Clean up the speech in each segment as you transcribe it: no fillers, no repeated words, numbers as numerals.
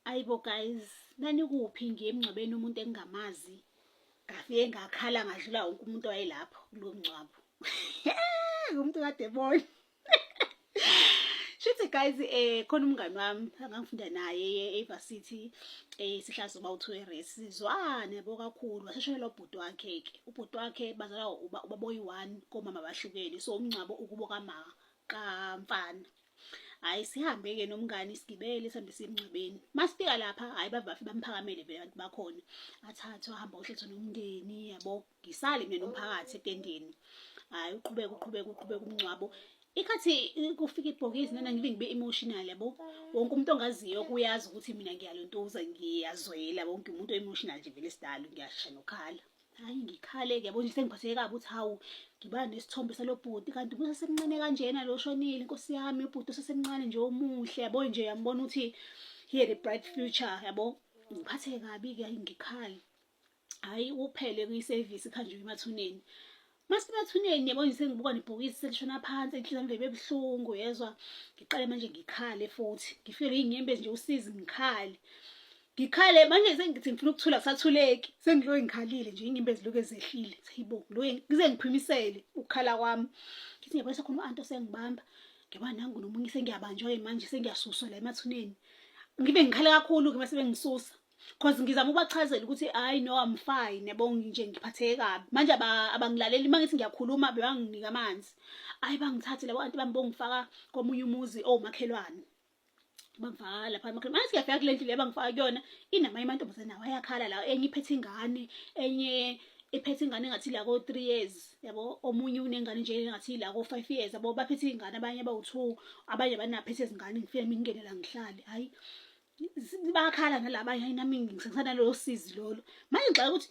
Ayibo guys, nani kuphi ngiye emngcwabeni umuntu engingamazi, ngafike ngakhala ngadlula wonke umuntu owayelapho kulowo mngcwabo. Umuntu kadebona. Shithi guys, khona umngani wami engangifunda naye e-Varsity, sihlala soba u-2 sizwane yabo kakhulu. Waseshonela ubhuti wakhe-ke. Ubhuti wakhe bazalwa ubaboyi-1 komama bahlukene, so umngcwabo ukubo kamfana. Hayi sihambe-ke nomngani sigibele sihambe siye emngcwabeni. Masifika lapha hayi bavafe bamphakamele vele abantu bakhona. Athathwa ahamba ohlethwa nomndeni yabo. Ngisale mina nomphakathi etendeni. Hayi uqhubeka umngcwabo. Ikhathi kufika ibhokisi nana ngibe emotional yabo. Wonke umuntu ongaziyo kuyazi ukuthi mina ngiyalontoza, ngiyazwela, wonke umuntu emotional nje vele sidalo ngiyashaya nokhala. Hayi ngikhale-ke yabo nje sengiphatheke kabi ukuthi hawu ngiba nesithombe salobhuti kanti umuntu usesemncane kanjena lo shonile, Nkosi yami ubhuti usesemncane nje omuhle yabo nje yambona ukuthi he had a bright future yabo. Ngiphatheke kabi-ke ngikhale. Hayi uphele kwi-service ikhanjwe emathuneni. Masemathuneni yabo nje sengibuka nebhokisi selishona phansi, inhliziyo yami ebuhlungu yezwa. Ngiqale manje ngikhale futhi. Ngifike inyembezi nje usizi ngikhale. Ngikhale manje sengithi ngifuna ukuthula kusathuleki. Sengiloke ngikhalile nje inyembezi lokho ezehlile. Hayibo, ngize ngiphimisele ukukhala kwami. Ngithi ngiyabona khona u-anti osengibamba. Ngiba nangu nomunye sengiyabanjwa manje sengiyasuswa la emathuneni. Ngibe ngikhale kakhulu-ke mase bengisusa. Cause ngizama ukubachazela ukuthi hayi no I'm fine yabo nje ngiphatheke kabi. Manje abangilaleli mangithi ngiyakhuluma bebanginika amanzi. Hayi bangithathe labo anti bami bongifaka komunye umuzi omakhelwane. Bangifaka lapha emakhelwane. Manje siyafika kule ndlu le bangifaka kuyona inamanye amantombazane nawo ayakhala la, enye iphethe ingane, enye ephethe ingane engathi la ko 3 years yabo. Omunye unengane nje engathi la ko 5 years yabo. Baphethe ingane abanye bawu2, abanye banaphethe izingane. Ngifike ngingene la ngihlale. Hayi bakhala nalabanye hayi nami ngisengisana lo sizi lolo. Manje ngixoxa ukuthi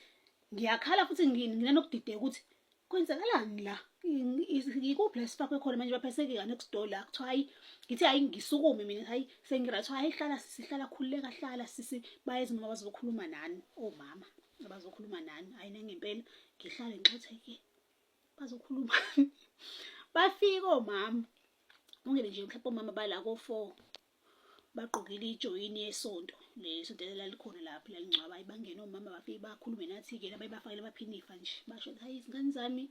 ngiyakhala futhi nginanokudideka ukuthi kwenzakalani la. Ngikuphi la sifakwe khona manje bapheseke ka next door la. Kuthiwa hayi ngithi hayi ngisukume mina hayi sengirathwa hayi sihlala khululeka hlala sisi bayezi noma bazokhuluma nani omama abazokhuluma nani. Hayi nangempela ngihlale ngixotheke bazokhuluma. Bafika omama ungene nje mhlawumbe omama bala ko 4 bagqokile ijoyini yesonto lesonto lalikhona lapha lalincwaba. Bangena omama bafike bakhulume nathi-ke labafakele baphinifa nje basho hayi izingane zami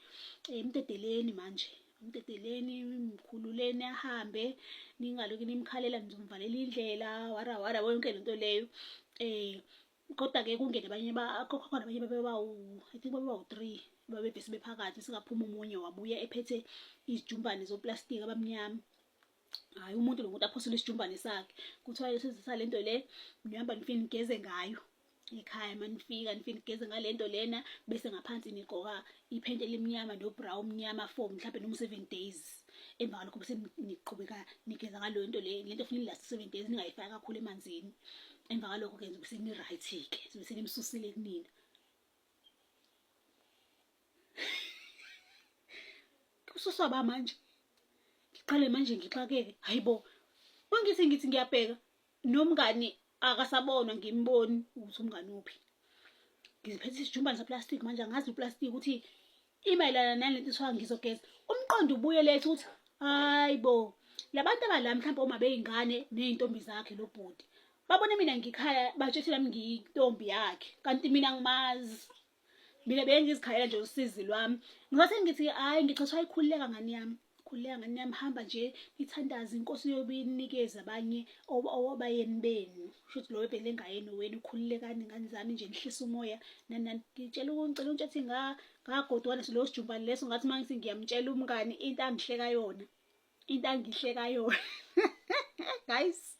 emtedeleni manje emtedeleni mkhululeni ahambe ningaloku nimkhalela ngizomvalela indlela wara yonke lento leyo. Kodwa-ke kungene abanye khona abanye I think babawu3 babebhesi bephakathi singaphuma umunye wabuya ephethe izijumbane zoplastiki abamnyama. Hayi umuntu lo muntu aphosela isijumbane sakhe. Kuthiwa lesizisa lento le nihamba nifike nigeze ngayo ekhaya manifika nifike nigeze ngalento lena bese ngaphansi nigqoka iphente elimnyama no brown mnyama for mhlawumbe noma 7 days. Emva lokho bese niqhubeka nigeza ngalo into le lento futhi last 7 days ningayifaka kakhulu emanzini. Emva lokho ke bese ni right-ke bese nimsusile kunina. Kususwa ba manje ngiqale manje ngixakeke. Hayibo ngithi ngiyabheka nomngani akasabonwa ngimboni ukuthi umngani uphi. Ngiziphethe isijumbane saplastic manje angazi uplastic ukuthi imayilana nalento ethiwa ngizogeza. Umqondo ubuye lethu ukuthi hayibo labantu abala mhlawumbe uma beyingane nezintombi zakhe lo bhuti babone mina ngikhaya batshethi nami ngiyintombi yakhe kanti mina ngimazi. Mina bengizikhalela nje usizi lwami. Ngathi ngithi hayi ngixoxa ayikhululeka ngani yami. Khuleka ngani yami hamba nje ithandaza inkosi yobinikeza abanye obayeni benu. Futhi lo webhele ngayeni wena ukhululekani ngani zami nje nihlisa umoya nani ngitshela ngicela ukuthi ngagodwana lo sijumbane leso ngathi mangithi ngiyamtshela umngani into angihleka yona. Guys